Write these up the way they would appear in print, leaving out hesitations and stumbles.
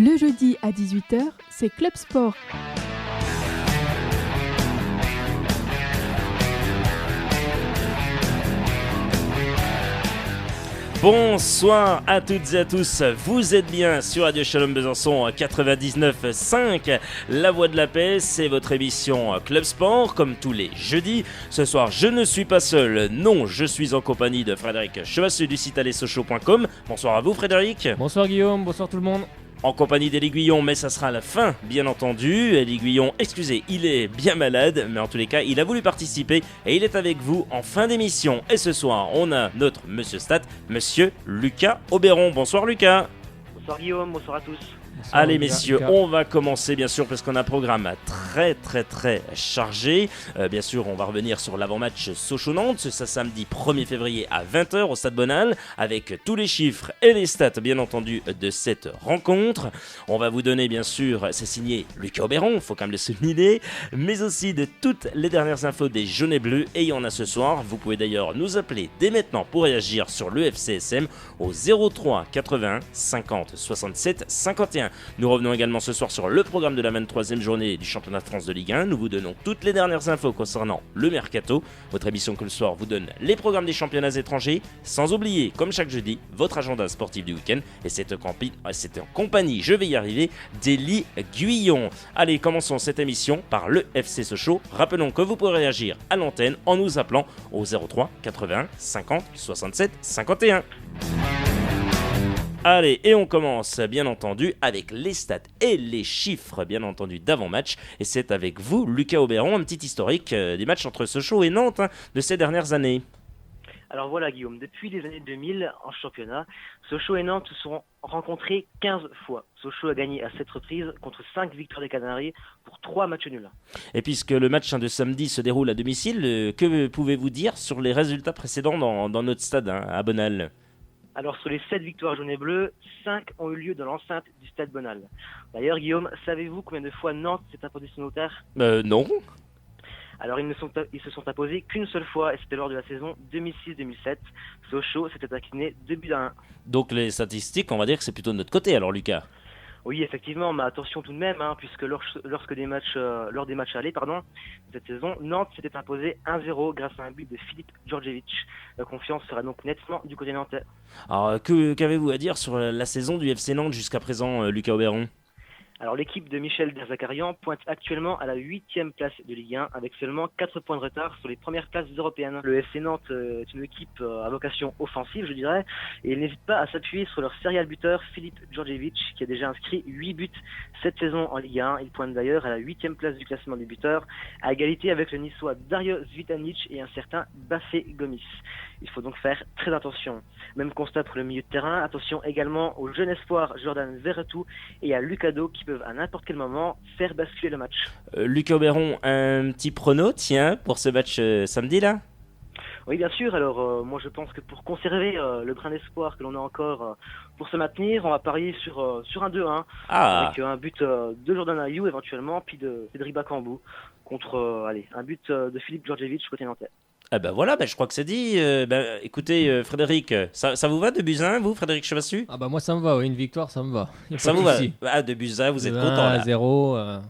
Le jeudi à 18h, c'est Club Sport. Bonsoir à toutes et à tous, vous êtes bien sur Radio Shalom Besançon 99.5, La Voix de la Paix, c'est votre émission Club Sport, comme tous les jeudis. Ce soir, je ne suis pas seul, non, je suis en compagnie de Frédéric Chevassu du site allesochaux.com. Bonsoir à vous Frédéric. Bonsoir Guillaume, bonsoir tout le monde. En compagnie d'Elie Guillon, mais ça sera à la fin, bien entendu. Elie Guillon, excusez, il est bien malade, mais en tous les cas, il a voulu participer et il est avec vous en fin d'émission. Et ce soir, on a notre Monsieur Stat, Monsieur Lucas Auberon. Bonsoir Lucas. Bonsoir Guillaume, bonsoir à tous. Bonsoir, Allez Lucas. messieurs, on va commencer bien sûr parce qu'on a un programme très chargé. Bien sûr, on va revenir sur l'avant-match Sochaux-Nantes, ce samedi 1er février à 20h au Stade Bonal, avec tous les chiffres et les stats bien entendu de cette rencontre. On va vous donner bien sûr, c'est signé Lucas Auberon, il faut quand même le souligner, mais aussi de toutes les dernières infos des jaunes et bleus, et il y en a ce soir. Vous pouvez d'ailleurs nous appeler dès maintenant pour réagir sur le FCSM au 03 81 50 67 51. Nous revenons également ce soir sur le programme de la 23e journée du championnat de France de Ligue 1. Nous vous donnons toutes les dernières infos concernant le Mercato. Votre émission que le soir vous donne les programmes des championnats étrangers, sans oublier, comme chaque jeudi, votre agenda sportif du week-end. Et c'est en compagnie, je vais y arriver, d'Elie Guillon. Allez, commençons cette émission par le FC Sochaux. Rappelons que vous pourrez réagir à l'antenne en nous appelant au 03 81 50 67 51. Allez, et on commence bien entendu avec les stats et les chiffres bien entendu d'avant-match. Et c'est avec vous, Lucas Auberon, un petit historique des matchs entre Sochaux et Nantes de ces dernières années. Alors voilà Guillaume, depuis les années 2000 en championnat, Sochaux et Nantes se sont rencontrés 15 fois. Sochaux a gagné à 7 reprises contre 5 victoires des Canaries pour 3 matchs nuls. Et puisque le match de samedi se déroule à domicile, que pouvez-vous dire sur les résultats précédents dans notre stade à Bonal ? Alors sur les 7 victoires jaunes et bleues, 5 ont eu lieu dans l'enceinte du Stade Bonal. D'ailleurs Guillaume, savez-vous combien de fois Nantes s'est imposé sur nos terres ? Non. Alors ils se sont imposés qu'une seule fois et c'était lors de la saison 2006-2007. Sochaux s'était incliné 2-1. Donc les statistiques, on va dire que c'est plutôt de notre côté alors Lucas. Oui, effectivement, mais attention tout de même, puisque lors des matchs allés, cette saison, Nantes s'était imposé 1-0 grâce à un but de Philippe Djordjevic. La confiance sera donc nettement du côté nantais. Alors, qu'avez-vous à dire sur la saison du FC Nantes jusqu'à présent, Lucas Auberon ? Alors l'équipe de Michel Derzakarian pointe actuellement à la 8e place de Ligue 1 avec seulement 4 points de retard sur les premières places européennes. Le FC Nantes est une équipe à vocation offensive, je dirais, et il n'hésite pas à s'appuyer sur leur serial buteur Philippe Djordjevic qui a déjà inscrit 8 buts cette saison en Ligue 1. Il pointe d'ailleurs à la 8e place du classement des buteurs, à égalité avec le Niçois Dario Zvitanic et un certain Bafé Gomis. Il faut donc faire très attention. Même constat pour le milieu de terrain. Attention également au jeune espoir Jordan Verretou et à Lucado qui peuvent à n'importe quel moment faire basculer le match. Lucas Auberon, un petit prono, tiens, pour ce match samedi là ? Oui, bien sûr. Alors, moi, je pense que pour conserver le brin d'espoir que l'on a encore pour se maintenir, on va parier sur un 2-1 avec un but de Jordan Ayou éventuellement, puis de Cédric Bakambu contre un but de Philippe Djordjevic côté nantais. Ah ben voilà, je crois que c'est dit. Écoutez, Frédéric, ça vous va 2-1, vous, Frédéric Chevassu ? Ah bah moi ça me va, une victoire ça me va. Ça vous va ? 2-1, vous êtes content là ? 1-0,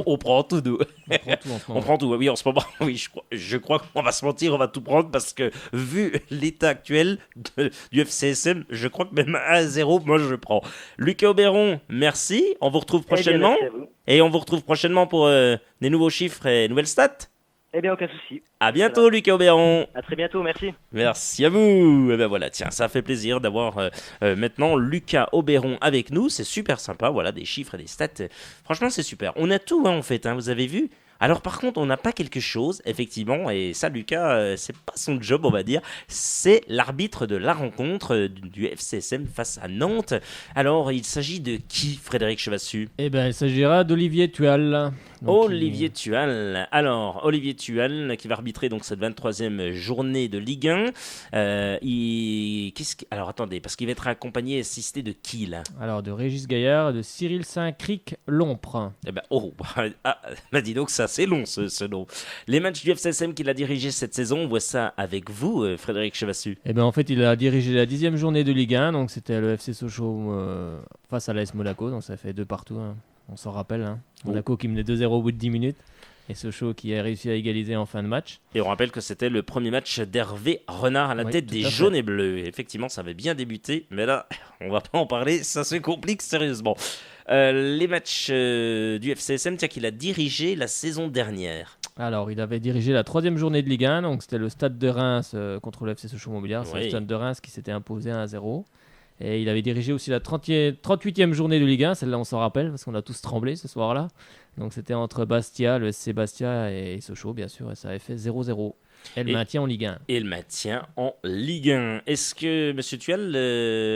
on prend tout, nous. on prend tout en ce moment. On prend tout, oui, en ce moment, oui, je crois qu'on va se mentir, on va tout prendre parce que vu l'état actuel du FCSM, je crois que même 1-0, moi je prends. Lucas Auberon, merci, on vous retrouve prochainement. Merci à vous. Et on vous retrouve prochainement pour des nouveaux chiffres et nouvelles stats. Eh bien, aucun souci. À bientôt, Lucas Auberon. À très bientôt, merci. Merci à vous. Et ben voilà, tiens, ça fait plaisir d'avoir maintenant Lucas Auberon avec nous. C'est super sympa, voilà, des chiffres et des stats. Franchement, c'est super. On a tout, en fait, vous avez vu. Alors par contre, on n'a pas quelque chose, effectivement, et ça, Lucas, c'est pas son job, on va dire, c'est l'arbitre de la rencontre du FCSM face à Nantes. Alors, il s'agit de qui, Frédéric Chevassu ? Eh ben il s'agira d'Olivier Tual. Donc, Olivier Tual. Alors, Olivier Tual qui va arbitrer donc cette 23e journée de Ligue 1. Alors, attendez, parce qu'il va être accompagné et assisté de qui, là ? Alors, de Régis Gaillard, de Cyril Saint-Cric Lompre. Eh ben, dis donc, ça assez long ce nom. Les matchs du FCSM qu'il a dirigé cette saison, on voit ça avec vous, Frédéric Chevassu. Eh ben, en fait, il a dirigé la 10e journée de Ligue 1, donc c'était le FC Sochaux face à l'AS Monaco, donc ça fait 2 partout, hein. On s'en rappelle. Hein. Monaco qui menait 2-0 au bout de 10 minutes. Et Sochaux qui a réussi à égaliser en fin de match. Et on rappelle que c'était le premier match d'Hervé Renard à la tête des jaunes et bleus. Et effectivement, ça avait bien débuté, mais là, on va pas en parler, ça se complique sérieusement. Les matchs du FCSM, tiens, qu'il a dirigé la saison dernière. Alors, il avait dirigé la 3e journée de Ligue 1, donc c'était le Stade de Reims contre le FC Sochaux Montbéliard. C'est le Stade de Reims qui s'était imposé 1-0. Et il avait dirigé aussi la 38e journée de Ligue 1, celle-là on s'en rappelle parce qu'on a tous tremblé ce soir-là. Donc c'était entre Bastia, le SC Bastia et Sochaux bien sûr, et ça avait fait 0-0. Et le maintien en Ligue 1. Et le maintien en Ligue 1. Est-ce que M. Tual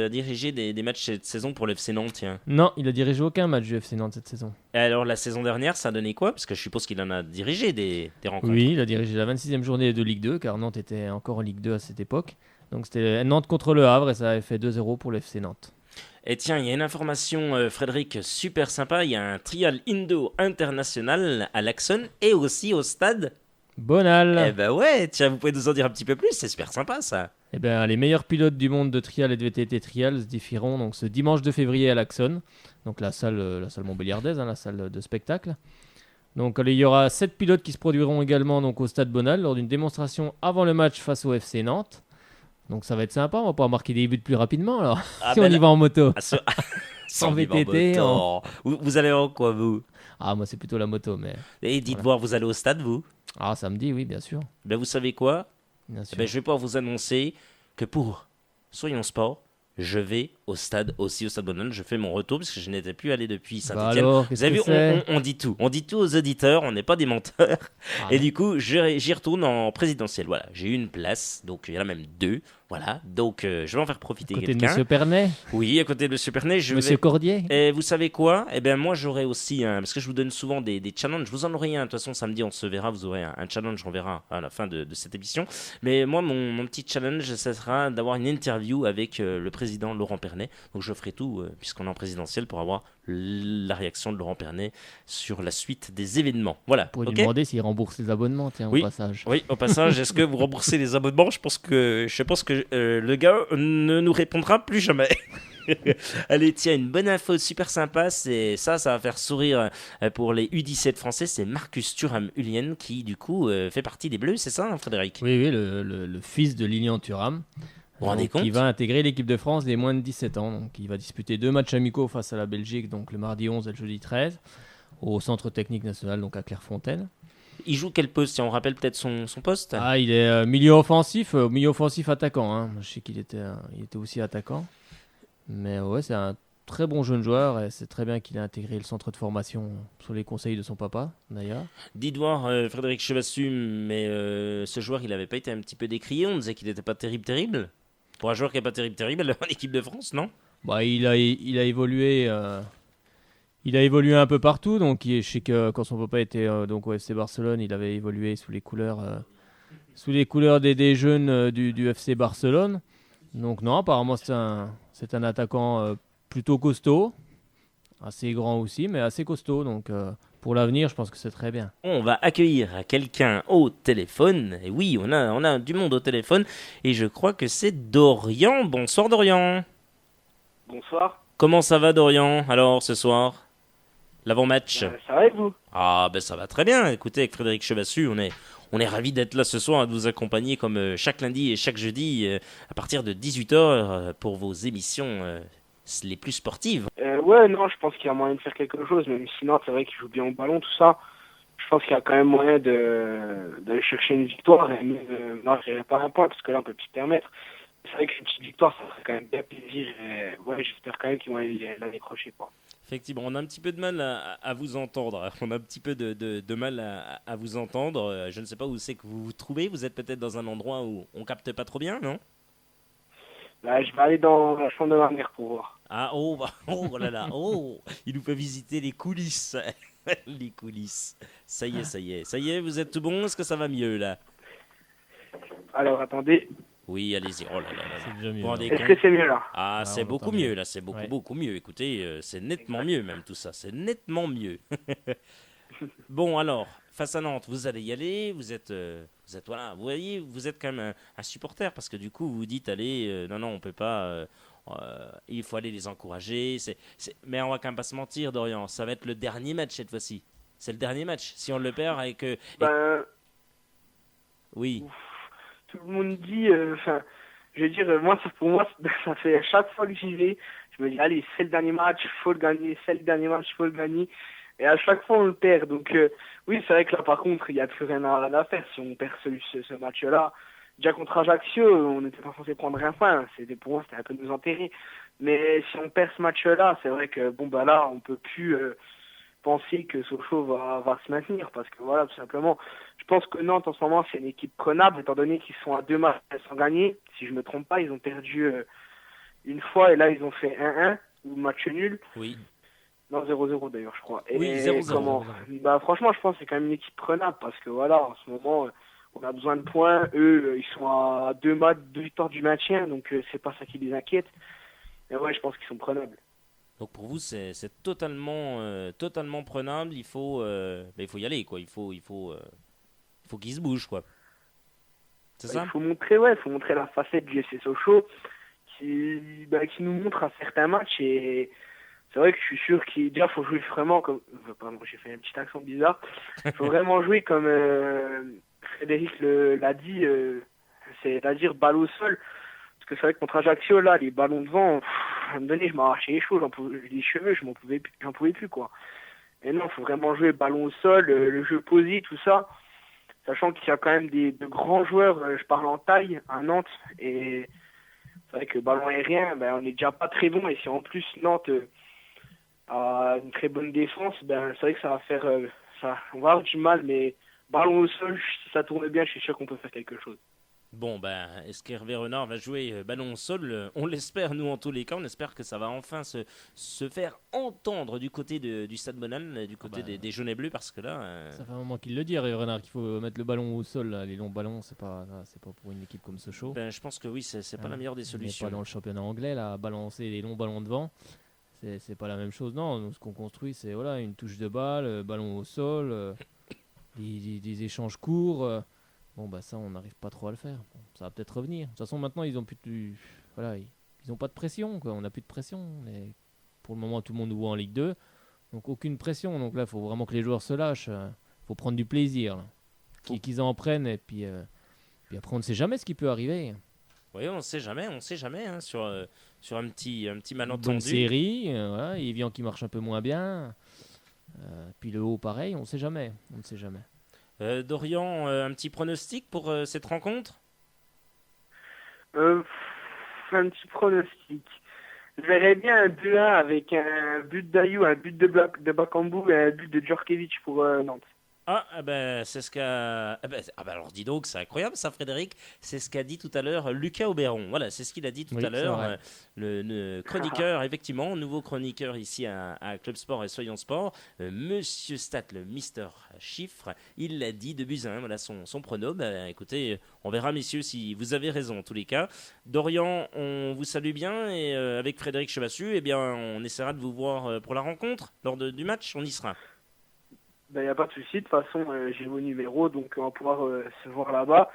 a dirigé des matchs cette saison pour le FC Nantes, tiens ? Non, il a dirigé aucun match du FC Nantes cette saison. Et alors la saison dernière, ça a donné quoi ? Parce que je suppose qu'il en a dirigé des rencontres. Oui, il a dirigé la 26e journée de Ligue 2, car Nantes était encore en Ligue 2 à cette époque. Donc c'était Nantes contre le Havre et ça avait fait 2-0 pour le FC Nantes. Et tiens, il y a une information, Frédéric, super sympa. Il y a un trial Indo international à l'Axon et aussi au stade Bonal. Eh ben ouais, tiens, vous pouvez nous en dire un petit peu plus, c'est super sympa ça. Eh ben, les meilleurs pilotes du monde de trial et de VTT trial se défieront donc ce dimanche 2 février à l'Axon, donc la salle montbéliardaise, hein, la salle de spectacle. Donc il y aura 7 pilotes qui se produiront également donc, au stade Bonal lors d'une démonstration avant le match face au FC Nantes. Donc ça va être sympa, on va pouvoir marquer des buts plus rapidement alors, si on y va en moto. Sans VTT. Vous allez en quoi vous ? Ah moi c'est plutôt la moto mais... Et dites voir, vous allez au stade vous ? Ah samedi oui bien sûr. Ben vous savez quoi ? Bien sûr. Ben, je vais pouvoir vous annoncer que pour Soyons Sport, je vais au stade Bonal, je fais mon retour parce que je n'étais plus allé depuis Saint-Etienne. Alors, vous avez vu, on dit tout aux auditeurs, on n'est pas des menteurs. Et du coup, j'y retourne en présidentielle. Voilà, j'ai eu une place, donc il y en a même 2. Voilà, donc je vais en faire profiter quelqu'un. À quelqu'un. côté de M. Pernet. Oui, à côté de M. Pernet. M. Cordier. Et vous savez quoi ? Eh bien, moi, j'aurai aussi, parce que je vous donne souvent des challenges. Je vous en aurai un. De toute façon, samedi, on se verra. Vous aurez un challenge, on verra à la fin de cette émission. Mais moi, mon petit challenge, ça sera d'avoir une interview avec le président Laurent Pernet. Donc, je ferai tout, puisqu'on est en présidentielle, pour avoir la réaction de Laurent Pernet sur la suite des événements. Voilà. Pour lui demander s'il rembourse les abonnements, tiens, au passage. Oui, au passage, est-ce que vous remboursez les abonnements ? Je pense que le gars ne nous répondra plus jamais. Allez, tiens, une bonne info super sympa, ça va faire sourire pour les U17 français, c'est Marcus Thuram-Hulien qui du coup fait partie des Bleus, c'est ça, hein, Frédéric ? Oui, le fils de Lilian Thuram. Vous vous rendez compte ? Il va intégrer l'équipe de France des moins de 17 ans. Donc, il va disputer 2 matchs amicaux face à la Belgique, donc le mardi 11 et le jeudi 13, au Centre Technique National, donc à Clairefontaine. Il joue quel poste ? Si on rappelle peut-être son poste ? Ah, il est milieu offensif attaquant. Hein. Je sais qu'il était aussi attaquant. Mais ouais, c'est un très bon jeune joueur et c'est très bien qu'il ait intégré le centre de formation sous les conseils de son papa, d'ailleurs. Dites voir, Frédéric Chevassu, mais ce joueur, il n'avait pas été un petit peu décrié ? On disait qu'il n'était pas terrible. Pour un joueur qui n'est pas terrible en équipe de France, non ? Bah, il a évolué... Il a évolué un peu partout, donc je sais que quand son papa était donc au FC Barcelone, il avait évolué sous les couleurs des jeunes du FC Barcelone. Donc non, apparemment c'est un attaquant plutôt costaud, assez grand aussi, mais assez costaud. Donc pour l'avenir, je pense que c'est très bien. On va accueillir quelqu'un au téléphone. Et oui, on a du monde au téléphone. Et je crois que c'est Dorian. Bonsoir Dorian. Bonsoir. Comment ça va Dorian, alors ce soir ? L'avant-match. Ça va et vous ? Ah ben ça va très bien. Écoutez, avec Frédéric Chevassu, on est ravis d'être là ce soir, de vous accompagner comme chaque lundi et chaque jeudi à partir de 18h pour vos émissions les plus sportives. Ouais, non, je pense qu'il y a moyen de faire quelque chose, même sinon c'est vrai qu'il joue bien au ballon, tout ça. Je pense qu'il y a quand même moyen d'aller chercher une victoire et non, je dirais pas un point parce que là on peut plus se permettre. C'est vrai qu'une petite victoire, ça ferait quand même bien plaisir et ouais, j'espère quand même qu'ils vont la décrocher, quoi. Effectivement, on a un petit peu de mal à vous entendre. On a un petit peu de mal à vous entendre. Je ne sais pas où c'est que vous vous trouvez. Vous êtes peut-être dans un endroit où on capte pas trop bien, non ? Bah, je vais aller dans la chambre de ma mère pour voir. Ah, oh là là, il nous fait visiter les coulisses. Les coulisses. Ça y est, vous êtes tout bon ? Est-ce que ça va mieux, là ? Alors, attendez. Oui, allez-y. Oh là là là. C'est déjà mieux. Est-ce que c'est mieux, là ? Ah, c'est beaucoup mieux, là. C'est beaucoup mieux. Écoutez, c'est nettement mieux, même tout ça. C'est nettement mieux. Bon, alors, face à Nantes, vous allez y aller, vous êtes voilà, vous voyez, vous êtes quand même un supporter parce que du coup, vous dites, allez, non, on peut pas, il faut aller les encourager. Mais on va quand même pas se mentir, Dorian, ça va être le dernier match cette fois-ci. C'est le dernier match. Si on le perd et que. Oui. Tout le monde dit, je veux dire, pour moi, ça fait à chaque fois que j'y vais, je me dis, allez, c'est le dernier match, il faut le gagner, c'est le dernier match, il faut le gagner. Et à chaque fois, on le perd. Donc, oui, c'est vrai que là, par contre, il n'y a plus rien à faire si on perd ce match-là. Déjà contre Ajaccio, on n'était pas censé prendre un point. Pour moi, c'était un peu nous enterrer. Mais si on perd ce match-là, c'est vrai que, là, on peut plus penser que Sochaux va se maintenir. Parce que, voilà, tout simplement, je pense que Nantes, en ce moment, c'est une équipe prenable, étant donné qu'ils sont à 2 matchs sans gagner. Si je me trompe pas, ils ont perdu une fois, et là, ils ont fait 1-1, ou match nul. Oui. Non, 0-0 d'ailleurs, je crois. Oui, 0-0. Franchement, je pense que c'est quand même une équipe prenable parce que voilà, en ce moment, on a besoin de points. Eux, ils sont à 2 matchs, 2 victoires du maintien, donc c'est pas ça qui les inquiète. Mais ouais, je pense qu'ils sont prenables. Donc pour vous, c'est totalement prenable. Il faut y aller, quoi. Il faut qu'ils se bougent, quoi. C'est ça. Il faut montrer la facette du FC Sochaux qui nous montre à certains matchs. Et c'est vrai que je suis sûr qu'il faut jouer vraiment comme. Pardon, j'ai fait un petit accent bizarre. Il faut vraiment jouer comme Frédéric l'a dit, c'est-à-dire balle au sol. Parce que c'est vrai que contre Ajaccio, là, les ballons devant, à un moment donné, je m'arrachais les cheveux, j'en pouvais plus, quoi. Et non, il faut vraiment jouer ballon au sol, le jeu posé, tout ça. Sachant qu'il y a quand même de grands joueurs, je parle en taille, à Nantes. Et c'est vrai que ballon aérien, on n'est déjà pas très bon. Et si en plus Nantes a une très bonne défense, c'est vrai que ça va faire. On va avoir du mal, mais ballon au sol, si ça tourne bien, je suis sûr qu'on peut faire quelque chose. Bon, est-ce qu'Hervé Renard va jouer ballon au sol? On l'espère, nous, en tous les cas. On espère que ça va enfin se faire entendre du côté du Stade Bonal, du côté des jaunes et bleus, parce que là... Ça fait un moment qu'il le dit, Hervé Renard, qu'il faut mettre le ballon au sol. Là. Les longs ballons, c'est pas pour une équipe comme Sochaux. Je pense que oui, c'est pas la meilleure des solutions. On n'est pas dans le championnat anglais, là, balancer les longs ballons devant. C'est pas la même chose, non. Nous, ce qu'on construit, c'est une touche de balle, ballon au sol, des échanges courts. Ça, on n'arrive pas trop à le faire. Bon, ça va peut-être revenir. De toute façon, maintenant, ils ont plus ils ont pas de pression, quoi. On n'a plus de pression. Mais pour le moment, tout le monde nous voit en Ligue 2. Donc, aucune pression. Donc là, il faut vraiment que les joueurs se lâchent. Il faut prendre du plaisir. Qu'ils en prennent. Et puis après, on ne sait jamais ce qui peut arriver. Oui, on ne sait jamais hein, sur un petit malentendu. Bonne série, Evian qui marche un peu moins bien. Puis le haut, pareil, on ne sait jamais. Dorian, un petit pronostic pour cette rencontre? Un petit pronostic. Je verrais bien un 2-1 avec un but d'Ayou, un but de Bakambu et un but de Djorkaevic pour Nantes. C'est ce qu'a... alors dis donc, c'est incroyable ça, Frédéric. C'est ce qu'a dit tout à l'heure Lucas Auberon. Voilà, c'est ce qu'il a dit tout à l'heure. Le chroniqueur, effectivement, nouveau chroniqueur ici à Club Sport et Soyons Sport. Monsieur Stat, le Mister Chiffre, il l'a dit de Buzyn. Voilà son prono. Écoutez, on verra, messieurs, si vous avez raison en tous les cas. Dorian, on vous salue bien et avec Frédéric Chevassu, on essaiera de vous voir pour la rencontre lors du match. On y sera. Il n'y a pas de souci, de toute façon, j'ai vos numéros, donc on va pouvoir se voir là-bas.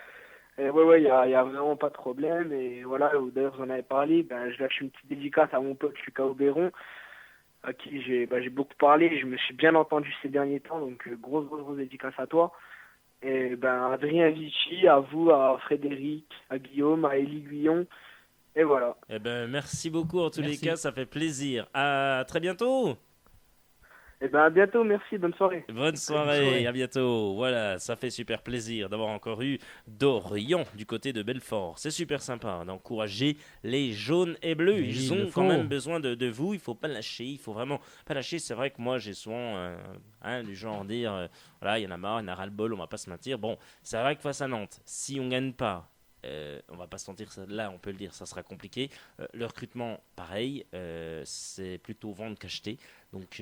Et il y a vraiment pas de problème. Et voilà, d'ailleurs, vous en avez parlé, je lâche une petite dédicace à mon pote Lucas Auberon, à qui j'ai beaucoup parlé. Je me suis bien entendu ces derniers temps, donc grosse dédicace à toi. Et Adrien Vichy, à vous, à Frédéric, à Guillaume, à Élie Guillon. Et voilà. Merci beaucoup en tous les cas, ça fait plaisir. À très bientôt. À bientôt, merci, bonne soirée. Bonne soirée, à bientôt. Voilà, ça fait super plaisir d'avoir encore eu Dorian du côté de Belfort. C'est super sympa d'encourager les jaunes et bleus. Ils ont quand même besoin de vous, il faut pas lâcher, il faut vraiment pas lâcher. C'est vrai que moi j'ai souvent du genre dire, il y en a marre, il y en a ras-le-bol, on va pas se mentir. Bon, c'est vrai que face à Nantes, si on gagne pas, on va pas se mentir, là on peut le dire, ça sera compliqué. Le recrutement, pareil, c'est plutôt vendre qu'acheter. Donc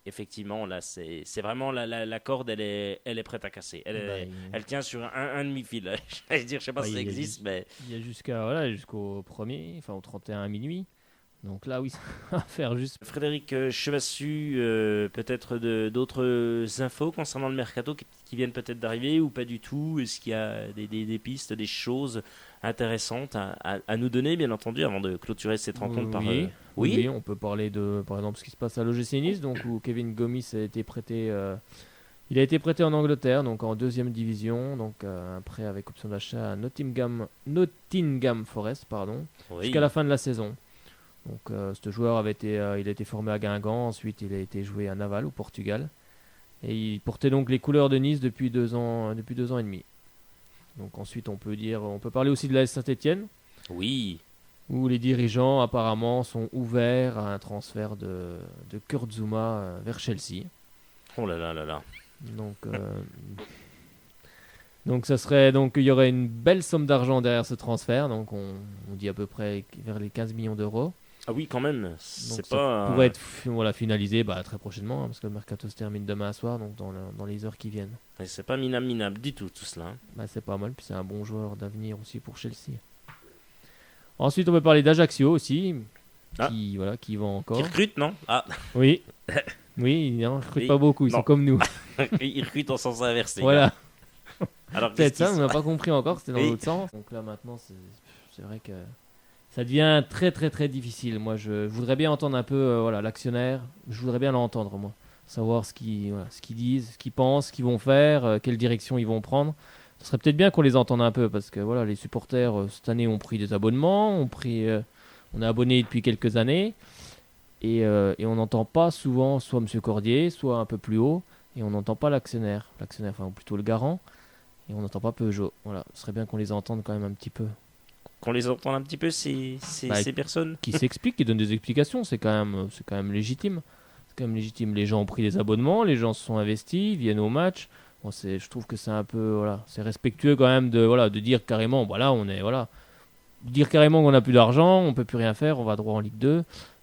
effectivement, là c'est vraiment la corde, elle est prête à casser. Elle tient sur un demi-fil. Je sais pas si ça existe, mais il y a jusqu'au 1er, au 31 à minuit. Donc là, oui, ça va faire juste. Frédéric Chevassu, peut-être d'autres infos concernant le mercato qui viennent peut-être d'arriver ou pas du tout? Est-ce qu'il y a des pistes, des choses intéressantes à nous donner, bien entendu, avant de clôturer cette rencontre par... Oui, on peut parler de, par exemple, ce qui se passe à l'OGC Nice, donc, où Kevin Gomis a été prêté, il a été prêté en Angleterre, donc en 2e division, donc un prêt avec option d'achat à Nottingham Forest, Oui. jusqu'à la fin de la saison. Donc ce joueur il a été formé à Guingamp, ensuite il a été joué à Naval au Portugal, et il portait donc les couleurs de Nice depuis 2 ans et demi. Donc ensuite on peut parler aussi de l'AS Saint-Étienne. Oui. Où les dirigeants apparemment sont ouverts à un transfert de Kurt Zouma vers Chelsea. Oh là là là là. Donc il y aurait une belle somme d'argent derrière ce transfert, donc on dit à peu près vers les 15 millions d'euros. Ah oui, quand même. Donc C'est ça pas... pourrait être finalisé très prochainement, parce que le mercato se termine demain soir, donc dans les heures qui viennent. Et c'est pas minable du tout cela. C'est pas mal, puis c'est un bon joueur d'avenir aussi pour Chelsea. Ensuite, on peut parler d'Ajaccio aussi, qui vend encore. Qui recrute, non? Ah. Oui. Oui, non, ils ne recrutent Oui. pas beaucoup, ils Non. sont comme nous. Il recrute en sens inversé. Voilà. Alors, Peut-être qu'est-ce ça, qui on n'a se- pas compris encore, c'était dans Oui. l'autre sens. Donc là maintenant, c'est vrai que ça devient très très très difficile. Moi, je voudrais bien entendre un peu l'actionnaire. Je voudrais bien l'entendre, moi. Savoir ce qu'ils disent, ce qu'ils pensent, ce qu'ils vont faire, quelle direction ils vont prendre. Ce serait peut-être bien qu'on les entende un peu, parce que les supporters, cette année, ont pris des abonnements, on est abonné depuis quelques années, et on n'entend pas souvent soit M. Cordier, soit un peu plus haut, et on n'entend pas l'actionnaire, enfin plutôt le garant, et on n'entend pas Peugeot. Voilà, ce serait bien qu'on les entende quand même un petit peu. Qu'on les entende un petit peu, ces personnes. Qui s'expliquent, qui donnent des explications, c'est quand même légitime. C'est quand même légitime. Les gens ont pris des abonnements, les gens se sont investis, viennent au match. Bon, je trouve que c'est un peu, c'est respectueux quand même de dire carrément, dire carrément qu'on n'a plus d'argent, on peut plus rien faire, on va droit en Ligue 2.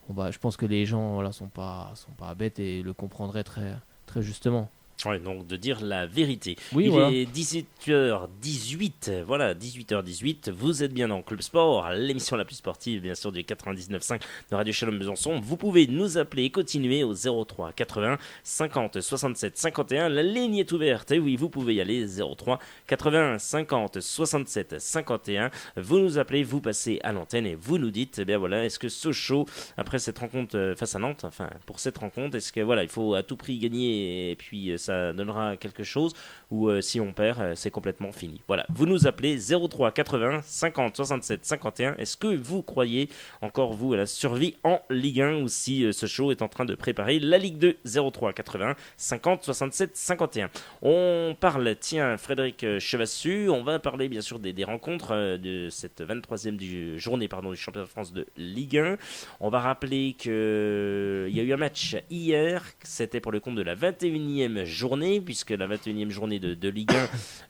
Je pense que les gens sont pas bêtes et le comprendraient très très justement. Ouais, donc de dire la vérité. Oui, Il voilà. est 18h18, voilà, 18h18, vous êtes bien dans Club Sport, l'émission la plus sportive, bien sûr, du 99.5 de Radio Shalom Besançon. Vous pouvez nous appeler et continuer au 03 80 50 67 51. La ligne est ouverte, et oui, vous pouvez y aller, 03 80 50 67 51. Vous nous appelez, vous passez à l'antenne et vous nous dites, est-ce que Sochaux, après cette rencontre face à Nantes, pour cette rencontre, est-ce que il faut à tout prix gagner et puis ça donnera quelque chose, ou si on perd, c'est complètement fini. Voilà, vous nous appelez 03 80 50 67 51. Est-ce que vous croyez encore, vous, à la survie en Ligue 1, ou si Sochaux est en train de préparer la Ligue 2? 03 80 50 67 51. On parle, Frédéric Chevassu, on va parler bien sûr des rencontres de cette 23e journée du championnat de France de Ligue 1. On va rappeler qu'il y a eu un match hier, c'était pour le compte de la 21e journée, puisque la 21e journée de Ligue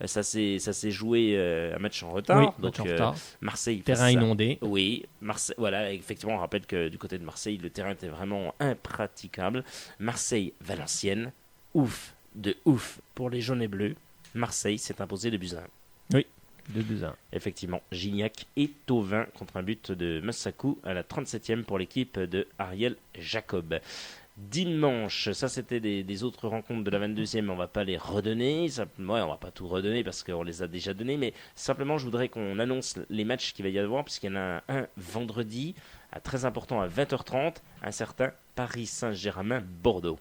1, ça s'est joué un match en retard. Oui, donc match en retard. Marseille Terrain inondé. Oui, Marseille, voilà, effectivement, on rappelle que du côté de Marseille, le terrain était vraiment impraticable. Marseille-Valenciennes, ouf pour les jaunes et bleus. Marseille s'est imposé 2-1. Oui, 2-1. Effectivement, Gignac et Thauvin contre un but de Massakou à la 37e pour l'équipe de Ariel Jacob. Dimanche, ça c'était des autres rencontres de la 22e, on va pas les redonner, on va pas tout redonner parce qu'on les a déjà donnés, mais simplement je voudrais qu'on annonce les matchs qu'il va y avoir, puisqu'il y en a un vendredi, très important à 20h30, un certain Paris Saint-Germain-Bordeaux.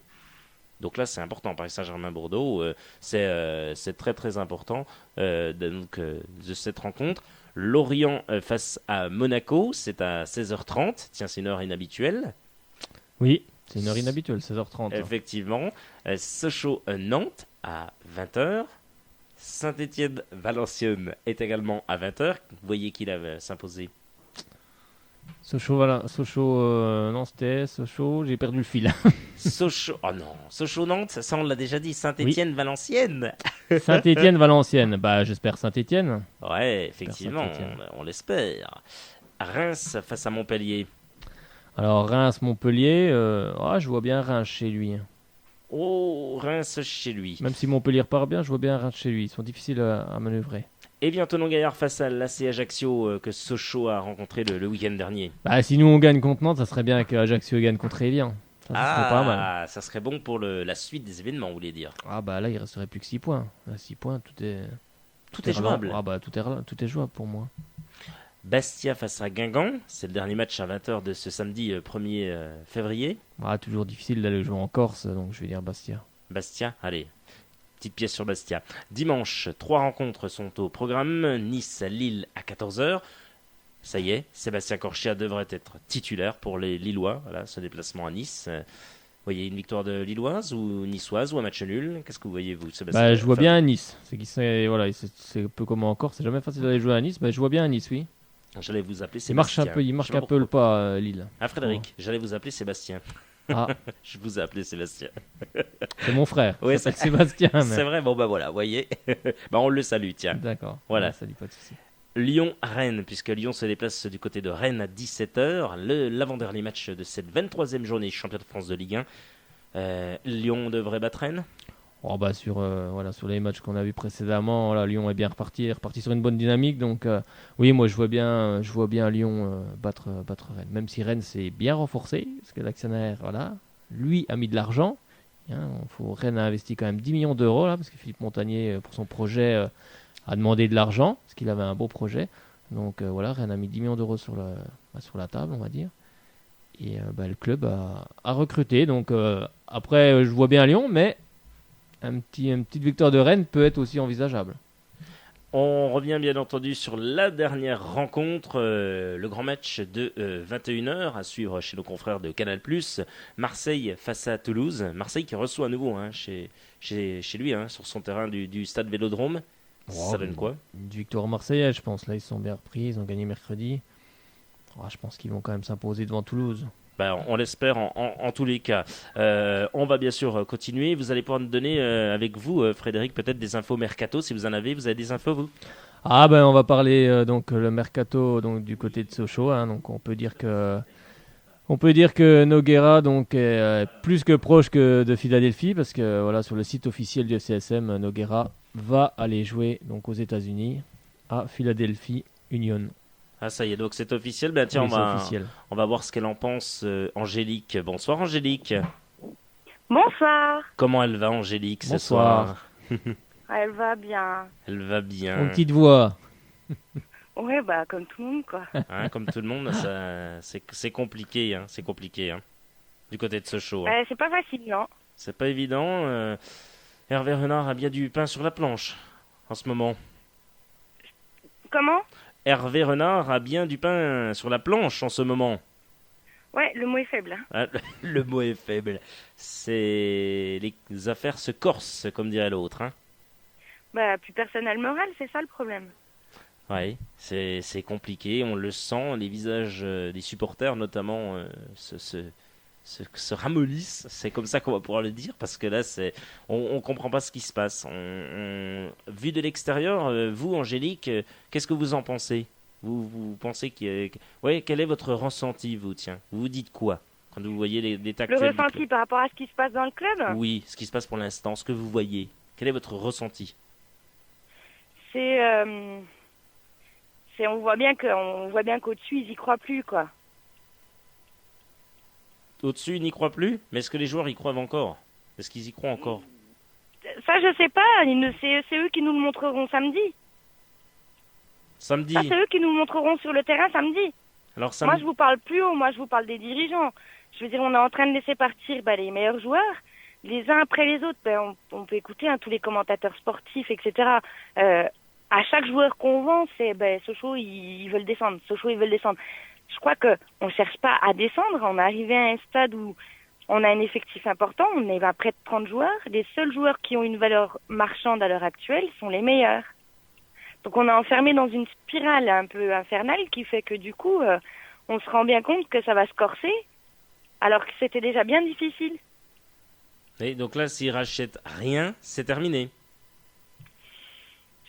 Donc là c'est important, Paris Saint-Germain-Bordeaux, c'est très très important de cette rencontre. Lorient face à Monaco, c'est à 16h30, tiens c'est une heure inhabituelle. Oui. C'est une heure inhabituelle, 16h30. Effectivement. Sochaux-Nantes à 20h. Saint-Étienne-Valenciennes est également à 20h. Vous voyez qui va s'imposer. Sochaux, non, c'était Sochaux, j'ai perdu le fil. Sochaux-Nantes, ça on l'a déjà dit. Saint-Étienne-Valenciennes. Saint-Étienne-Valenciennes, j'espère Saint-Étienne. Ouais, effectivement, Saint-Étienne. on l'espère. Reims face à Montpellier. Alors Reims-Montpellier, je vois bien Reims chez lui. Oh, Reims chez lui. Même si Montpellier part bien, je vois bien Reims chez lui. Ils sont difficiles à manœuvrer. Et bien Tonon Gaillard face à l'AC Ajaccio que Sochaux a rencontré le week-end dernier. Bah, si nous on gagne contre Nantes, ça serait bien que Ajaccio gagne contre Evian. Ça serait pas mal. Ça serait bon pour la suite des événements, vous voulez dire. Ah bah là, il resterait plus que 6 points. Là, 6 points, tout est jouable. Ah bah tout est jouable pour moi. Bastia face à Guingamp, c'est le dernier match à 20h de ce samedi 1er février. Ah, toujours difficile d'aller jouer en Corse, donc je vais dire Bastia. Bastia, allez. Petite pièce sur Bastia. Dimanche, 3 rencontres sont au programme. Nice, Lille à 14h. Ça y est, Sébastien Corchia devrait être titulaire pour les Lillois. Voilà, ce déplacement à Nice. Vous voyez une victoire de Lilloise ou Niçoise ou un match nul? Qu'est-ce que vous voyez, vous, Sébastien? Bah, je vois bien à Nice. C'est un peu comme encore. C'est jamais facile d'aller jouer à Nice. Bah, je vois bien à Nice, oui. J'allais vous appeler Sébastien. Il marque un peu le pas, Lille. Ah, Frédéric, j'allais vous appeler Sébastien. Ah. Je vous ai appelé Sébastien. C'est mon frère. Oui, c'est Sébastien. Mais... C'est vrai, bon bah voilà, vous voyez. Bah on le salue, tiens. D'accord. Voilà. Salut, pas de souci. Lyon-Rennes, puisque Lyon se déplace du côté de Rennes à 17h. L'avant-dernier match de cette 23e journée championnat de France de Ligue 1. Lyon devrait battre Rennes. Oh bah sur les matchs qu'on a vus précédemment, voilà, Lyon est bien reparti sur une bonne dynamique. Donc oui, moi je vois bien Lyon battre Rennes. Même si Rennes s'est bien renforcé, parce que l'actionnaire, voilà, lui a mis de l'argent. Rennes a investi quand même 10 millions d'euros là, parce que Philippe Montagnier pour son projet a demandé de l'argent, parce qu'il avait un beau projet. Donc voilà, Rennes a mis 10 millions d'euros sur la table, on va dire. Et le club a recruté. Donc après, je vois bien Lyon, mais une petite victoire de Rennes peut être aussi envisageable. On revient bien entendu sur la dernière rencontre, le grand match de 21h à suivre chez nos confrères de Canal+. Marseille face à Toulouse. Marseille qui reçoit à nouveau chez lui, sur son terrain du stade Vélodrome. Ça donne quoi? Une victoire marseillaise, je pense. Là, ils se sont bien repris, ils ont gagné mercredi. Je pense qu'ils vont quand même s'imposer devant Toulouse. On l'espère en tous les cas. On va bien sûr continuer. Vous allez pouvoir nous donner avec vous, Frédéric, peut-être des infos mercato si vous en avez. Vous avez des infos, vous? On va parler donc le mercato donc du côté de Sochaux. Donc on peut dire que Nogueira donc est plus que proche que de Philadelphie, parce que voilà, sur le site officiel du CSM, Nogueira va aller jouer donc aux États-Unis à Philadelphie Union. Ah, ça y est, donc c'est officiel. Tiens, oui, on va voir ce qu'elle en pense, Angélique. Bonsoir, Angélique. Bonsoir. Comment elle va, Angélique, ce Bonsoir. soir? Elle va bien. Elle va bien. Une petite voix. Ouais, comme tout le monde, quoi. Comme tout le monde, c'est compliqué, c'est compliqué, du côté de Sochaux. C'est pas facile, non? C'est pas évident. Hervé Renard a bien du pain sur la planche, en ce moment. Comment? Hervé Renard a bien du pain sur la planche en ce moment. Ouais, le mot est faible. Le mot est faible. Les affaires se corsent, comme dirait l'autre. Plus personne n'a le moral, c'est ça le problème. Oui, c'est compliqué, on le sent, les visages des supporters notamment se ramollissent, c'est comme ça qu'on va pouvoir le dire, parce que là, on comprend pas ce qui se passe. Vu de l'extérieur, vous, Angélique, qu'est-ce que vous en pensez? Vous pensez quel est votre ressenti, vous, tiens? Vous vous dites quoi quand vous voyez l'état actuel? Le ressenti par rapport à ce qui se passe dans le club? Oui, ce qui se passe pour l'instant, ce que vous voyez. Quel est votre ressenti? On voit bien qu'au-dessus, ils y croient plus, quoi. Au-dessus, ils n'y croient plus? Mais est-ce que les joueurs y croient encore? Est-ce qu'ils y croient encore? Ça, je sais pas. C'est eux qui nous le montreront samedi. Samedi? Ça, c'est eux qui nous le montreront sur le terrain samedi. Alors, samedi... Moi, je vous parle plus haut. Moi, je vous parle des dirigeants. Je veux dire, on est en train de laisser partir les meilleurs joueurs, les uns après les autres. On peut écouter tous les commentateurs sportifs, etc. À chaque joueur qu'on vend, c'est Sochaux, ils veulent descendre. Sochaux, ils veulent descendre. Je crois qu'on ne cherche pas à descendre. On est arrivé à un stade où on a un effectif important. On est à près de 30 joueurs. Les seuls joueurs qui ont une valeur marchande à l'heure actuelle sont les meilleurs. Donc on est enfermé dans une spirale un peu infernale qui fait que du coup, on se rend bien compte que ça va se corser, alors que c'était déjà bien difficile. Et donc là, s'ils rachètent rien, c'est terminé.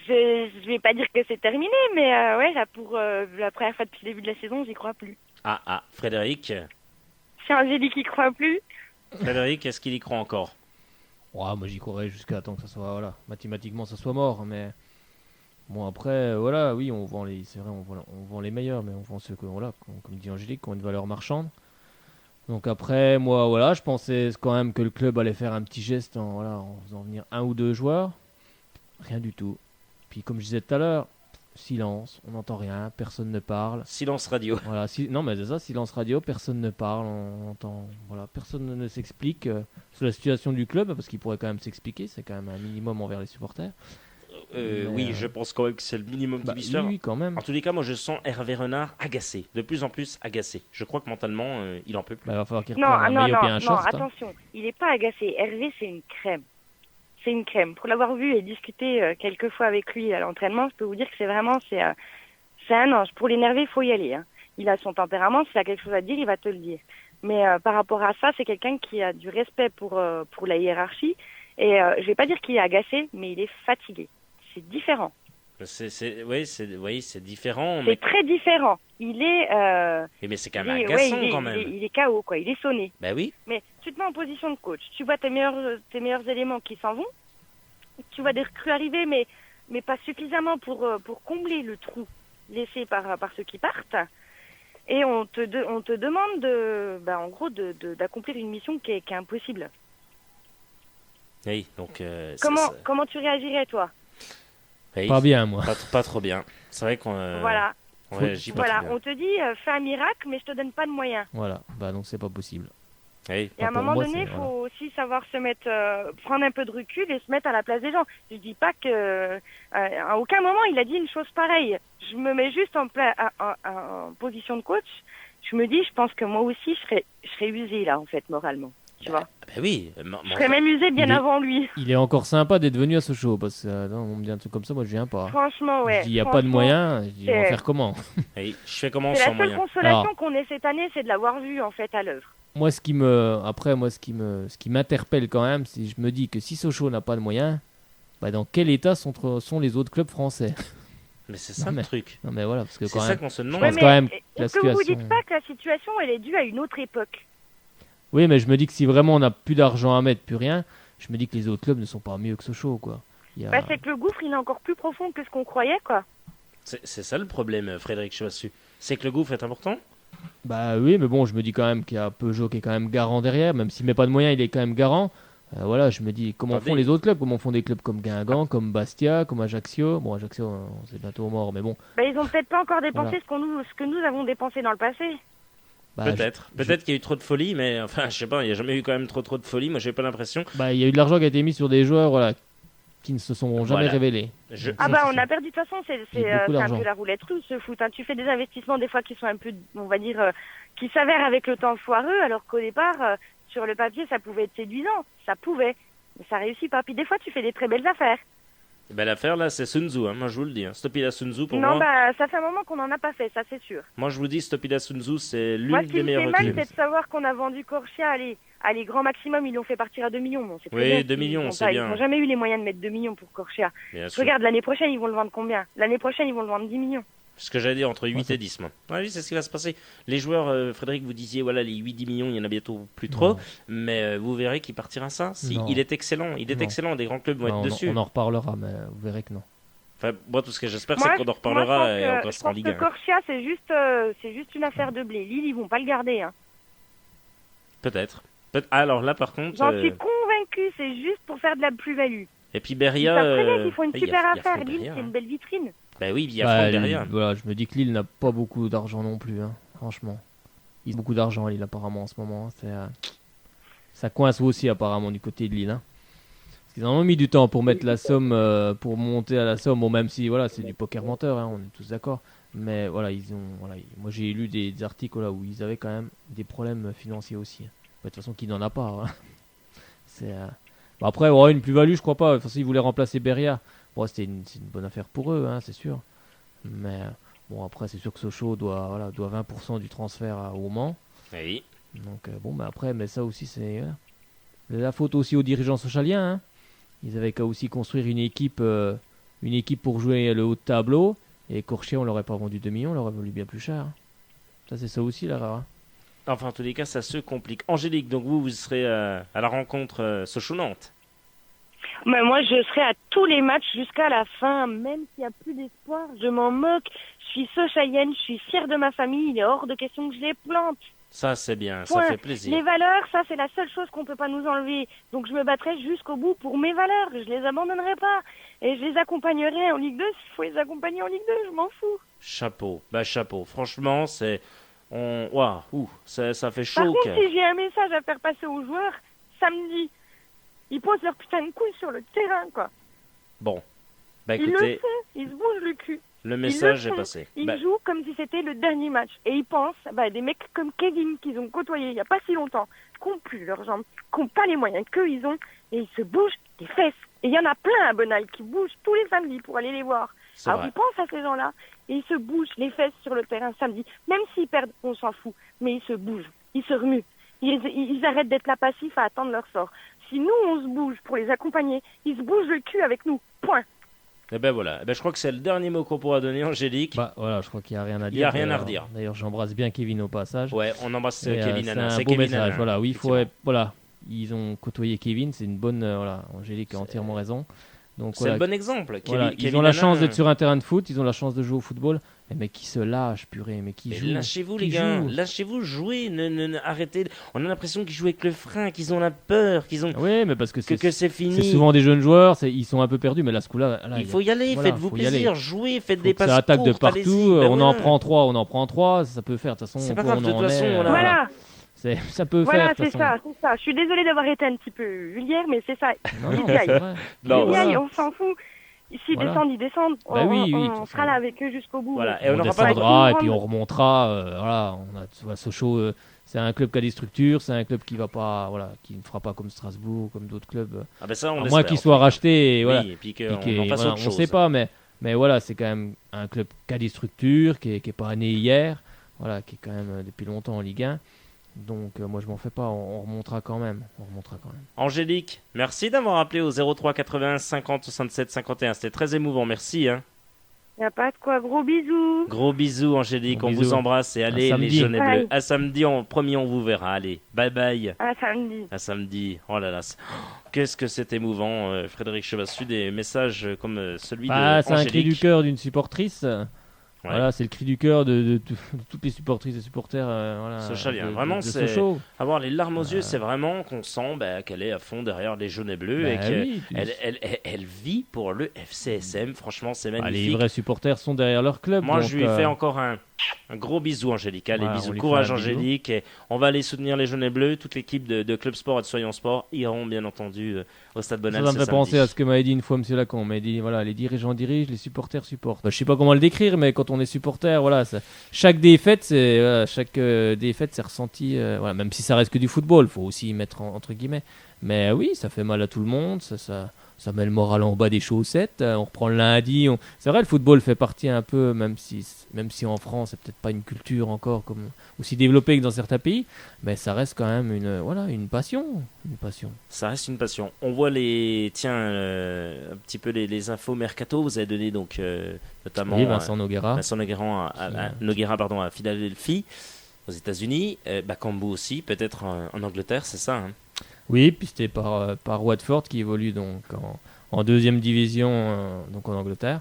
Je vais pas dire que c'est terminé, mais là, pour la première fois depuis le début de la saison, j'y crois plus. Frédéric? C'est Angélique qui croit plus. Frédéric, est-ce qu'il y croit encore? Moi j'y croirais jusqu'à temps que ça soit, mathématiquement ça soit mort, mais Bon, après, voilà, oui, on vend les, c'est vrai, on vend les meilleurs, mais on vend ceux que, voilà, comme dit Angélique, qui ont une valeur marchande. Donc après, moi, voilà, je pensais quand même que le club allait faire un petit geste en faisant venir un ou deux joueurs. Rien du tout. Puis comme je disais tout à l'heure, silence, on n'entend rien, personne ne parle. Silence radio. Voilà, non mais c'est ça, silence radio, personne ne parle, on entend, voilà, personne ne s'explique sur la situation du club, parce qu'il pourrait quand même s'expliquer, c'est quand même un minimum envers les supporters. Oui, je pense quand même que c'est le minimum qui puisse oui, faire. oui, quand même. En tous les cas, moi je sens Hervé Renard agacé, de plus en plus agacé. Je crois que mentalement, il en peut plus. Bah, il va falloir qu'il Non, reprenne un non, maillot non, et un non, short. Hein. attention, il n'est pas agacé. Hervé, c'est une crème. C'est une crème. Pour l'avoir vu et discuté quelques fois avec lui à l'entraînement, je peux vous dire que c'est un ange. Pour l'énerver, il faut y aller. Hein. Il a son tempérament, s'il a quelque chose à dire, il va te le dire. Mais par rapport à ça, c'est quelqu'un qui a du respect pour la hiérarchie. Et je vais pas dire qu'il est agacé, mais il est fatigué. C'est différent. Oui, c'est différent. C'est très différent. Il est... Mais c'est quand même agaçant quand même. Il est KO, quoi. Il est sonné. Bah oui. Mais tu te mets en position de coach. Tu vois tes meilleurs éléments qui s'en vont. Tu vois des recrues arriver, mais pas suffisamment pour combler le trou laissé par ceux qui partent. Et on te demande en gros d'accomplir une mission qui est impossible. Oui, donc... Comment tu réagirais, toi? Oui, pas bien, moi. Pas trop bien. C'est vrai qu'on... Voilà. On réagit pas trop bien. On te dit, fais un miracle, mais je te donne pas de moyens. Voilà, bah donc c'est pas possible. Oui. Et à un moment donné, il faut aussi savoir se mettre, prendre un peu de recul et se mettre à la place des gens. Je dis pas que, à aucun moment il a dit une chose pareille. Je me mets juste en position de coach. Je me dis, je pense que moi aussi je serais usée là en fait moralement. Tu vois. Bah oui. Je serais même usée bien avant lui. Il est encore sympa d'être venu à Sochaux parce que non, on me dit un truc comme ça, moi je viens pas. Franchement, ouais. Je dis, il n'y a pas de moyens, je dis, on va faire comment? Oui, je fais comment sans sans moyens? moyens? C'est la seule consolation qu'on ait cette année, c'est de l'avoir vu en fait à l'œuvre. Moi, ce qui m'interpelle quand même, c'est que je me dis que si Sochaux n'a pas de moyens, bah dans quel état sont les autres clubs français? Mais c'est ça le truc. Non mais voilà, parce que c'est ça qu'on se demande. Ouais, quand même est-ce que vous dites pas que la situation elle est due à une autre époque? Oui, mais je me dis que si vraiment on n'a plus d'argent à mettre, plus rien, je me dis que les autres clubs ne sont pas mieux que Sochaux, quoi. C'est que le gouffre il est encore plus profond que ce qu'on croyait, quoi. C'est ça le problème, Frédéric Chevassu. C'est que le gouffre est important. Bah oui, mais bon, je me dis quand même qu'il y a Peugeot qui est quand même garant derrière, même s'il met pas de moyens, il est quand même garant. Voilà, je me dis comment font les autres clubs, comment font des clubs comme Guingamp, comme Bastia, comme Ajaccio. Bon, Ajaccio, c'est bientôt mort, mais bon. Bah ils ont peut-être pas encore dépensé ce que nous avons dépensé dans le passé. Bah, peut-être qu'il y a eu trop de folie, mais enfin, je sais pas, il n'y a jamais eu quand même trop de folie. Moi, j'ai pas l'impression. Bah, il y a eu de l'argent qui a été mis sur des joueurs, voilà, qui ne se sont jamais révélés. Ah bah, on a perdu de toute façon, c'est un peu la roulette russe, ce foot. Hein. Tu fais des investissements des fois qui sont un peu, on va dire, qui s'avèrent avec le temps foireux, alors qu'au départ, sur le papier, ça pouvait être séduisant. Ça pouvait, mais ça réussit pas. Puis des fois, tu fais des très belles affaires. Belle affaire là, c'est Sun Tzu, hein, moi je vous le dis. Hein. Stopila Sun Tzu pour moi. Non, bah ça fait un moment qu'on n'en a pas fait, ça c'est sûr. Moi je vous dis, Stopila Sun Tzu, c'est l'une moi, des meilleures recrues. Ce qui me fait mal, c'est de savoir qu'on a vendu Corchia, allez, grand maximum, ils l'ont fait partir à 2 millions. Bon, c'est oui, 2 millions, c'est bien. Ils n'ont jamais eu les moyens de mettre 2 millions pour Corchia. Regarde, l'année prochaine, ils vont le vendre combien? L'année prochaine, ils vont le vendre 10 millions. Ce que j'allais dire, entre 8 et 10, moi. Oui, c'est ce qui va se passer. Les joueurs, Frédéric, vous disiez, voilà, les 8-10 millions, il y en a bientôt plus trop. Mais vous verrez qu'il partira ça. Si, il est excellent. Il est excellent. Des grands clubs vont être dessus. On en reparlera, mais vous verrez que non. Enfin, moi, tout ce que j'espère, c'est qu'on en reparlera et on restera en Ligue 1. Je pense que Corchia, c'est juste une affaire de blé. Lille, ils vont pas le garder. Hein. Peut-être. Alors là, par contre... J'en suis convaincu, c'est juste pour faire de la plus-value. Et puis Beria... Ils savent très bien qu'ils font une super affaire. Lille, c'est une belle vitrine. Bah oui, il y a Franck Beria. Voilà, je me dis que Lille n'a pas beaucoup d'argent non plus, hein, franchement. Ils ont beaucoup d'argent à Lille apparemment en ce moment. Ça coince aussi apparemment du côté de Lille. Hein. Parce qu'ils ont mis du temps pour mettre la somme, pour monter à la somme, bon, même si voilà, c'est du poker menteur, hein, on est tous d'accord. Mais voilà, moi j'ai lu des articles là, où ils avaient quand même des problèmes financiers aussi. De toute façon, qui n'en a pas. Hein. Après, une plus-value, je crois pas. De toute façon, ils voulaient remplacer Beria. Bon, c'est une bonne affaire pour eux, hein, c'est sûr. Mais bon, après, c'est sûr que Sochaux doit 20% du transfert au Mans. Oui. Donc après, mais ça aussi, c'est la faute aussi aux dirigeants sochaliens. Hein. Ils avaient qu'à aussi construire une équipe pour jouer le haut de tableau. Et Corchia, on l'aurait pas vendu 2 millions, on l'aurait vendu bien plus cher. Hein. Ça, c'est ça aussi, l'erreur. Hein. Enfin, en tous les cas, ça se complique. Angélique, donc vous serez à la rencontre Sochaux-Nantes. Mais moi, je serai à tous les matchs jusqu'à la fin, même s'il n'y a plus d'espoir. Je m'en moque. Je suis sochalienne, je suis fière de ma famille. Il est hors de question que je les plante. Ça, c'est bien, Point. ça fait plaisir. Les valeurs, ça, c'est la seule chose qu'on peut pas nous enlever. Donc, je me battrai jusqu'au bout pour mes valeurs. Je les abandonnerai pas. Et je les accompagnerai en Ligue 2 s'il faut les accompagner en Ligue 2. Je m'en fous. Chapeau, chapeau. Franchement, c'est... Waouh, ça fait chaud Par au contre, cœur. si j'ai un message à faire passer aux joueurs, samedi, ils posent leur putain de couilles sur le terrain, quoi. Bon, Ils le écoutez, font. Ils se bougent le cul. le message Ils le est font. passé. Ils jouent comme si c'était le dernier match. Et ils pensent, des mecs comme Kevin, qu'ils ont côtoyé il n'y a pas si longtemps, qui n'ont plus leurs jambes, qui n'ont pas les moyens qu'eux, ils ont, et ils se bougent les fesses. Et il y en a plein à Bonal qui bougent tous les samedis pour aller les voir. C'est Alors vrai. ils pensent à ces gens-là, et ils se bougent les fesses sur le terrain samedi. Même s'ils perdent, on s'en fout. Mais ils se bougent, ils se remuent. Ils arrêtent d'être là passifs à attendre leur sort. Si nous, on se bouge pour les accompagner, ils se bougent le cul avec nous. Point. Et ben voilà, je crois que c'est le dernier mot qu'on pourra donner, Angélique. Bah voilà, je crois qu'il n'y a rien à dire. Il y a rien à D'ailleurs- redire. D'ailleurs, j'embrasse bien Kevin au passage. Ouais, on embrasse Et, Kevin c'est Hanin. un C'est beau Kevin message. Hanin, Voilà, oui, il faut, effectivement. voilà, ils ont côtoyé Kevin, c'est une bonne. Voilà, Angélique a entièrement raison. Donc C'est voilà, le bon exemple. voilà, Kevin ils ont la Hanin, chance d'être sur un terrain de foot, ils ont la chance de jouer au football. Mais qui se lâche, purée, mais qui Mais joue. lâchez-vous Qui les gars, joue. lâchez-vous, jouez, arrêtez. On a l'impression qu'ils jouent avec le frein, qu'ils ont la peur, qu'ils ont Oui, mais parce que que c'est c'est fini. souvent des jeunes joueurs, ils sont un peu perdus, mais là, ce coup-là, Il faut y aller, voilà, faites-vous faut y aller. plaisir, jouez, faites faut des que ça passes attaque de courtes, partout. allez-y, ben on en voilà. prend trois, ça peut faire. De toute façon, C'est pas quoi, grave, on de toute en façon, est, Voilà. Ça peut Voilà, faire. de toute c'est façon. ça. Je suis désolée d'avoir été un petit peu vulgaire, mais c'est ça. Non, non, Ils y aillent. c'est vrai. Non, Ils y aillent, voilà. on s'en fout. S'ils Voilà. ils descendent. Bah oui, oui, de on toute sera façon. là avec eux jusqu'au bout. Voilà, et on On n'aura pas descendra et de- puis on remontera. Voilà, tu vois, Sochaux, c'est un club qui a des structures, c'est un club qui va pas, voilà, qui ne fera pas comme Strasbourg, comme d'autres clubs. Ah ben ça, on À moins l'espère, qu'il en soit tout cas. racheté. Et voilà. Oui, et puis Puis qu'on qui- en fasse voilà, autre on chose. sait pas, mais voilà, c'est quand même un club qui a des structures, qui est pas né hier, voilà, qui est quand même depuis longtemps en Ligue 1. Donc moi je m'en fais pas, on remontera quand même. Angélique, merci d'avoir appelé au 03 80 50 67 51. C'était très émouvant, merci. Hein. Y a pas de quoi. Gros bisous. Gros bisous, Angélique, Gros on bisous. vous embrasse et allez, les samedi. jaunes et bleus. Bye. À samedi, promis, on vous verra. Allez, bye bye. À samedi. À samedi. Oh là là, qu'est-ce que c'est émouvant, Frédéric Chevassu, des messages comme celui Bah, de c'est un cri du Angélique. cœur d'une supportrice. Ouais. Voilà, c'est le cri du cœur de toutes les supportrices et supporters. Voilà, Sochaliens. de- Vraiment, de c'est- Sochaux. Avoir les larmes aux yeux, c'est vraiment qu'on sent qu'elle est à fond derrière les jaunes et bleus Bah et qu'elle oui, puis- elle vit pour le FCSM. Franchement, c'est Bah, les magnifique. vrais supporters sont derrière leur club. Moi, donc, je lui fais encore un gros bisou, Angélique. Allez, Voilà, on bisous, lui courage, fait un bisou. Angélique. Et on va aller soutenir les jaunes et bleus. Toute l'équipe de Club Sport et de Soyons Sport iront, bien entendu, au Stade Bonal. Ça me ce fait penser samedi. à ce que m'avait dit une fois M. Lacan. Il m'a dit voilà, les dirigeants dirigent, les supporters supportent. Bah, je sais pas comment le décrire, mais quand on est supporter, voilà, chaque défaite, c'est ressenti. Voilà, même si ça reste que du football, faut aussi y mettre entre guillemets. Mais oui, ça fait mal à tout le monde. Ça met le moral en bas des chaussettes. On reprend le lundi. C'est vrai, le football fait partie un peu, même si en France, c'est peut-être pas une culture encore comme aussi développée que dans certains pays, mais ça reste quand même une passion. Une passion. Ça reste une passion. On voit un petit peu les infos mercato. Vous avez donné donc notamment Oui, Vincent Noguera. Vincent Noguera à Philadelphie, aux États-Unis. Bakambu aussi, peut-être en Angleterre, c'est ça. Hein. Oui, puis c'était par Watford qui évolue donc en deuxième division donc en Angleterre.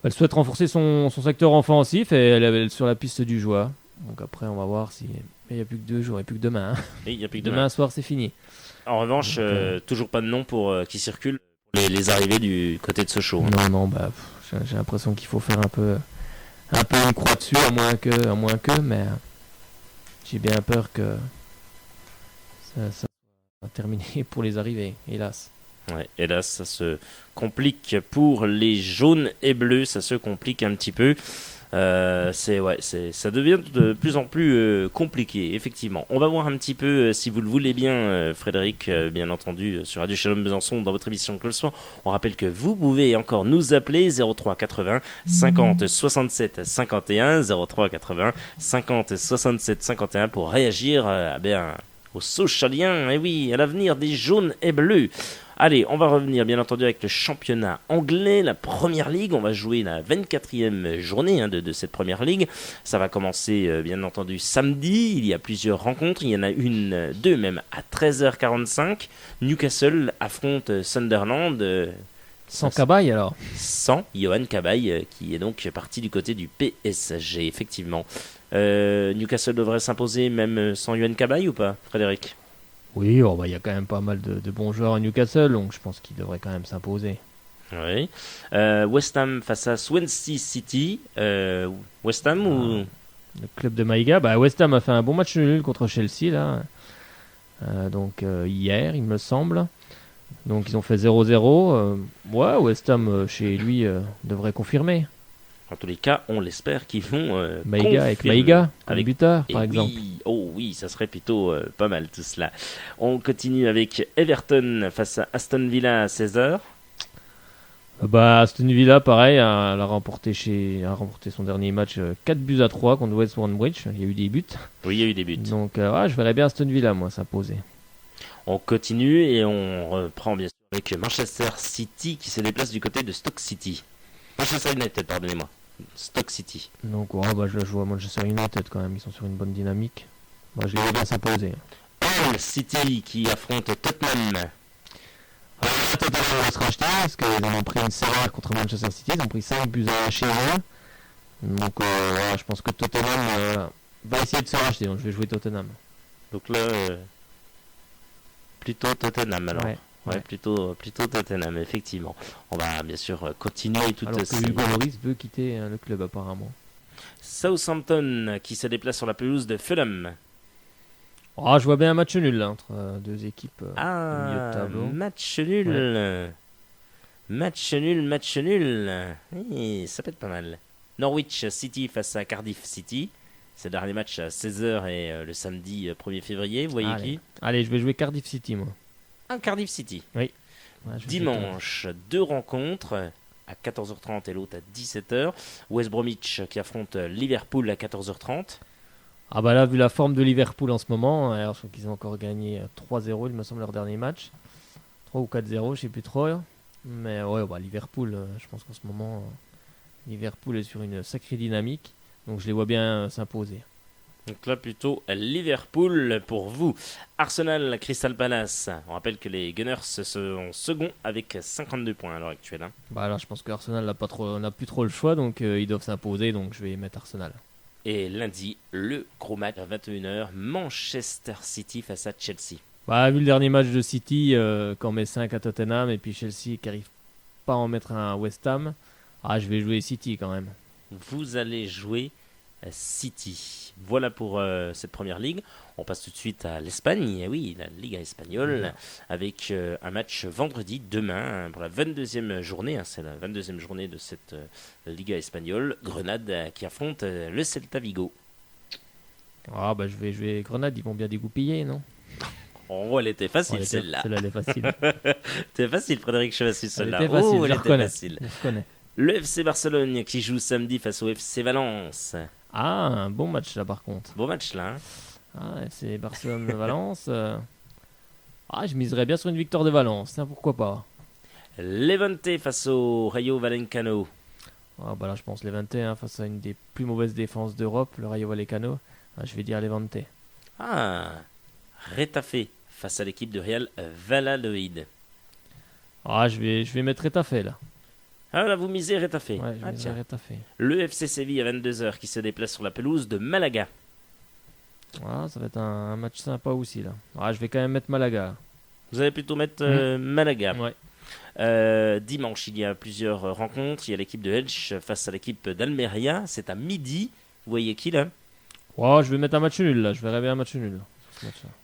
Elle souhaite renforcer son secteur offensif et elle est sur la piste du joueur. Donc après, on va voir si. Il n'y a plus que 2 jours, il n'y a plus que demain. Hein. Et il y a plus que Demain soir, c'est fini. En revanche, Donc, toujours pas de nom qui circule pour les arrivées du côté de Sochaux. Non, j'ai l'impression qu'il faut faire un peu une croix dessus, à moins que, mais j'ai bien peur que ça va terminer pour les arrivées, hélas. Ouais, hélas, ça se complique pour les jaunes et bleus, ça se complique un petit peu. Ça devient de plus en plus compliqué, effectivement. On va voir un petit peu, si vous le voulez bien, Frédéric, bien entendu, sur Radio Shalom Besançon, dans votre émission Club Sport. On rappelle que vous pouvez encore nous appeler 03 80 50 67 51, 03 80 50 67 51 pour réagir aux Sochaliens, et oui, à l'avenir des jaunes et bleus. Allez, on va revenir bien entendu avec le championnat anglais, la première ligue. On va jouer la 24e journée de cette première ligue. Ça va commencer bien entendu samedi. Il y a plusieurs rencontres. Il y en a deux même à 13h45. Newcastle affronte Sunderland. Sans Cabaye alors. Sans Johan Cabaye qui est donc parti du côté du PSG, effectivement. Newcastle devrait s'imposer même sans Johan Cabaye ou pas, Frédéric? Oui, il y a quand même pas mal de bons joueurs à Newcastle, donc je pense qu'il devrait quand même s'imposer. Oui. West Ham face à Swansea City. West Ham ou... Le club de Maïga. West Ham a fait un bon match nul contre Chelsea là. Hier, il me semble. Donc ils ont fait 0-0. West Ham chez lui devrait confirmer. En tous les cas, on l'espère qu'ils vont Maïga avec Maïga, avec buteur par exemple. Oui, ça serait plutôt pas mal tout cela. On continue avec Everton face à Aston Villa à 16h. Aston Villa, pareil, a remporté son dernier match 4-3 contre West Bromwich. Il y a eu des buts. Oui, il y a eu des buts. Donc je verrais bien Aston Villa, moi, s'imposer. On continue et on reprend bien sûr avec Manchester City qui se déplace du côté de Stoke City. Manchester United, pardonnez-moi. Stoke City. Donc je vois Manchester United quand même, ils sont sur une bonne dynamique. Je les vois bien s'imposer. Hull City qui affronte Tottenham. Tottenham va se racheter parce qu'ils ont pris une sévère contre Manchester City, ils ont pris 5 buts à chez eux. Donc je pense que Tottenham va essayer de se racheter, donc je vais jouer Tottenham. Donc là, plutôt Tottenham alors. Ouais, plutôt Tottenham, effectivement. On va bien sûr continuer toute alors que Hugo Lloris veut quitter le club apparemment. Southampton qui se déplace sur la pelouse de Fulham. Je vois bien un match nul là, entre deux équipes au milieu de tableau. Match nul. Ouais. Match nul. Oui, ça peut être pas mal. Norwich City face à Cardiff City. C'est le dernier match à 16h et le samedi 1er février. Vous voyez qui? Allez, je vais jouer Cardiff City, moi. Cardiff City. Oui. Dimanche, 2 rencontres à 14h30 et l'autre à 17h. West Bromwich qui affronte Liverpool à 14h30. Là, vu la forme de Liverpool en ce moment, je crois qu'ils ont encore gagné 3-0, il me semble, leur dernier match. 3 ou 4-0, je sais plus trop. Mais Liverpool, je pense qu'en ce moment, Liverpool est sur une sacrée dynamique. Donc je les vois bien s'imposer. Donc là, plutôt Liverpool pour vous. Arsenal, Crystal Palace. On rappelle que les Gunners sont seconds avec 52 points à l'heure actuelle. Là, je pense qu'Arsenal n'a plus trop le choix, donc ils doivent s'imposer, donc je vais mettre Arsenal. Et lundi, le gros match à 21h, Manchester City face à Chelsea. Vu le dernier match de City, quand on met 5 à Tottenham, et puis Chelsea qui n'arrive pas à en mettre un à West Ham, je vais jouer City quand même. Vous allez jouer City. Voilà pour cette première ligue. On passe tout de suite à l'Espagne. Oui, la Liga espagnole, avec un match vendredi, demain, pour la 22e journée. C'est la 22e journée de cette Liga espagnole. Grenade qui affronte le Celta Vigo. Je vais jouer Grenade, ils vont bien dégoupiller, non? Elle était facile celle-là. Celle-là, elle est facile. C'était facile, Frédéric Chevassus, celle-là. Elle était facile, elle je était facile. Je reconnais. Le FC Barcelone qui joue samedi face au FC Valence. Un bon match là par contre. Beau match là. FC Barcelone-Valence. Je miserais bien sur une victoire de Valence, pourquoi pas. Levante face au Rayo Vallecano. Là je pense Levante face à une des plus mauvaises défenses d'Europe, le Rayo Vallecano. Je vais dire Levante. Retafe face à l'équipe de Real Valladolid. Je vais mettre Retafe là. Là, vous misez Retafe. Ouais, je vais Retafe. Le FC Séville à 22h qui se déplace sur la pelouse de Malaga. Ça va être un match sympa aussi là. Je vais quand même mettre Malaga. Vous allez plutôt mettre Malaga. Ouais. Dimanche, il y a plusieurs rencontres. Il y a l'équipe de Elche face à l'équipe d'Almeria. C'est à midi. Vous voyez qui là? Je vais mettre un match nul là. Je verrai bien un match nul.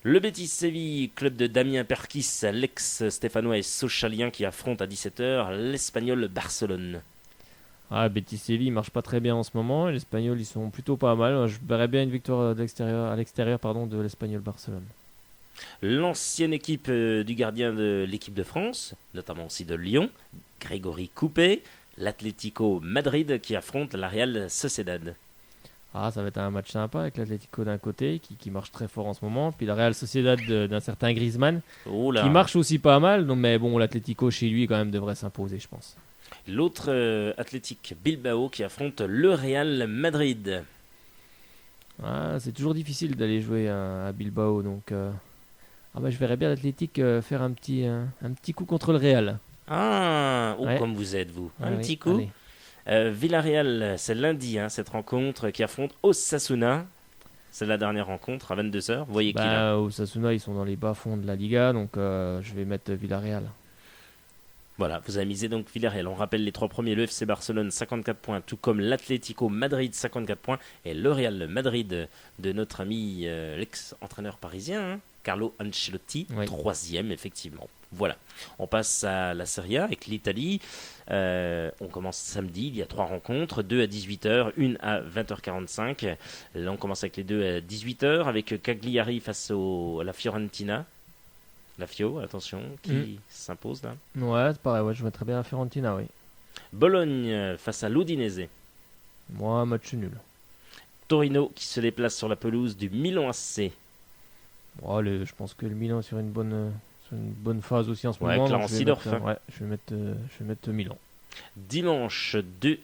Le Betis Séville, club de Damien Perkis, l'ex-stéphanois et socialien qui affronte à 17h l'Espagnol Barcelone. Betis Séville marche pas très bien en ce moment. Les Espagnols ils sont plutôt pas mal. Je verrais bien une victoire à l'extérieur de l'Espagnol Barcelone. L'ancienne équipe du gardien de l'équipe de France, notamment aussi de Lyon, Grégory Coupé, l'Atlético Madrid qui affronte la Real Sociedad. Ah, ça va être un match sympa avec l'Atlético d'un côté qui marche très fort en ce moment, puis la Real Sociedad d'un certain Griezmann Oh là. qui marche aussi pas mal, donc, mais bon, l'Atlético chez lui quand même devrait s'imposer, je pense. L'autre Athletic Bilbao qui affronte le Real Madrid. Ah, c'est toujours difficile d'aller jouer à Bilbao, donc je verrais bien l'Atlétique faire un petit coup contre le Real. Ah, Ouais. comme vous êtes vous. Un Allez, petit coup. allez. Villarreal, c'est lundi, cette rencontre qui affronte Osasuna. C'est la dernière rencontre à 22h. Vous voyez qui là? Osasuna, ils sont dans les bas-fonds de la Liga, donc je vais mettre Villarreal. Voilà, vous avez misé donc Villarreal. On rappelle les 3 premiers, le FC Barcelone 54 points, tout comme l'Atlético Madrid 54 points et le Real Madrid de notre ami l'ex-entraîneur parisien, Carlo Ancelotti, Oui. 3e effectivement. Voilà, on passe à la Serie A avec l'Italie. On commence samedi, il y a 3 rencontres, 2 à 18h, une à 20h45. Là on commence avec les 2 à 18h avec Cagliari face à la Fiorentina. La Fio, attention, qui s'impose là. Ouais, c'est pareil, je mettrais bien la Fiorentina, oui. Bologne face à l'Udinese. Moi, match nul. Torino qui se déplace sur la pelouse du Milan AC. Je pense que le Milan est sur une bonne phase aussi en ce Ouais, moment. Clarence donc je vais Seedorf, mettre, je vais mettre Milan. Dimanche 2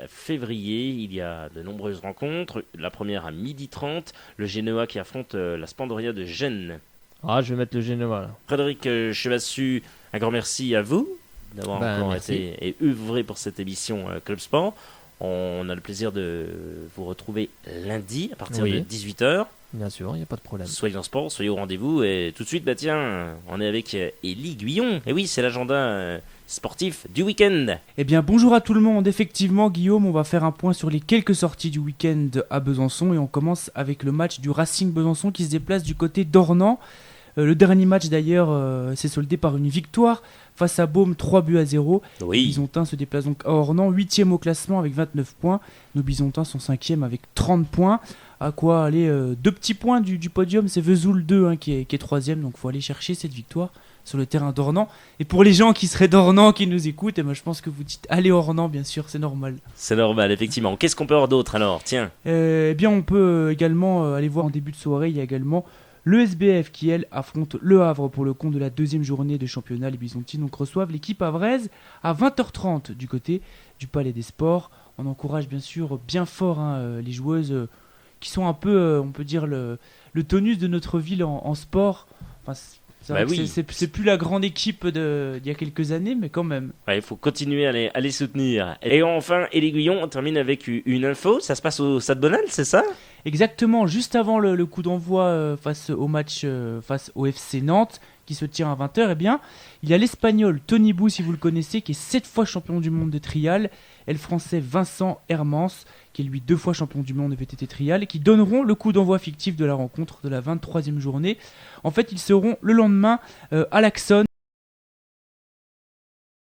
février, il y a de nombreuses rencontres. La première à 12h30, le Genoa qui affronte la Spandoria de Gênes. Ah, je vais mettre le Genoa là. Frédéric Chevassu, un grand merci à vous d'avoir encore merci. été et œuvré pour cette émission Club Sport. On a le plaisir de vous retrouver lundi à partir de 18h. Bien sûr, il n'y a pas de problème. Soyez en sport, soyez au rendez-vous. Et tout de suite, on est avec Élie Guillon. Et oui, c'est l'agenda sportif du week-end. Eh bien bonjour à tout le monde, effectivement Guillaume, on va faire un point sur les quelques sorties du week-end à Besançon et on commence avec le match du Racing Besançon qui se déplace du côté d'Ornans. Le dernier match d'ailleurs s'est soldé par une victoire face à Beaume, 3-0. Les Oui, Bisontins se déplacent donc à Ornans, 8e au classement avec 29 points. Nos Bisontins sont 5e avec 30 points. À quoi aller 2 petits points du podium, c'est Vesoul 2 qui est 3e, donc il faut aller chercher cette victoire sur le terrain d'Ornans. Et pour les gens qui seraient d'Ornans, qui nous écoutent, je pense que vous dites allez Ornans, bien sûr, c'est normal. c'est normal, effectivement. Qu'est-ce qu'on peut avoir d'autre alors? Tiens, Eh bien, on peut également aller voir en début de soirée, il y a également le SBF qui, elle, affronte Le Havre pour le compte de la 2e journée de championnat. Les Bisontines donc reçoivent l'équipe havraise à 20h30 du côté du Palais des Sports. On encourage bien sûr bien fort les joueuses qui sont un peu, on peut dire, le tonus de notre ville en sport. Enfin, c'est vrai que oui. c'est plus la grande équipe d'il y a quelques années, mais quand même. il faut continuer à les soutenir. Et enfin, Élie Guillon, on termine avec une info. Ça se passe au Stade Bonal, c'est ça? Exactement, juste avant le coup d'envoi face au match face au FC Nantes qui se tient à 20h, eh bien, il y a l'Espagnol Tony Bou, si vous le connaissez, qui est 7 fois champion du monde de trial, et le Français Vincent Hermance, qui est lui 2 fois champion du monde de VTT trial, et qui donneront le coup d'envoi fictif de la rencontre de la 23e journée. En fait, ils seront le lendemain à l'Axon.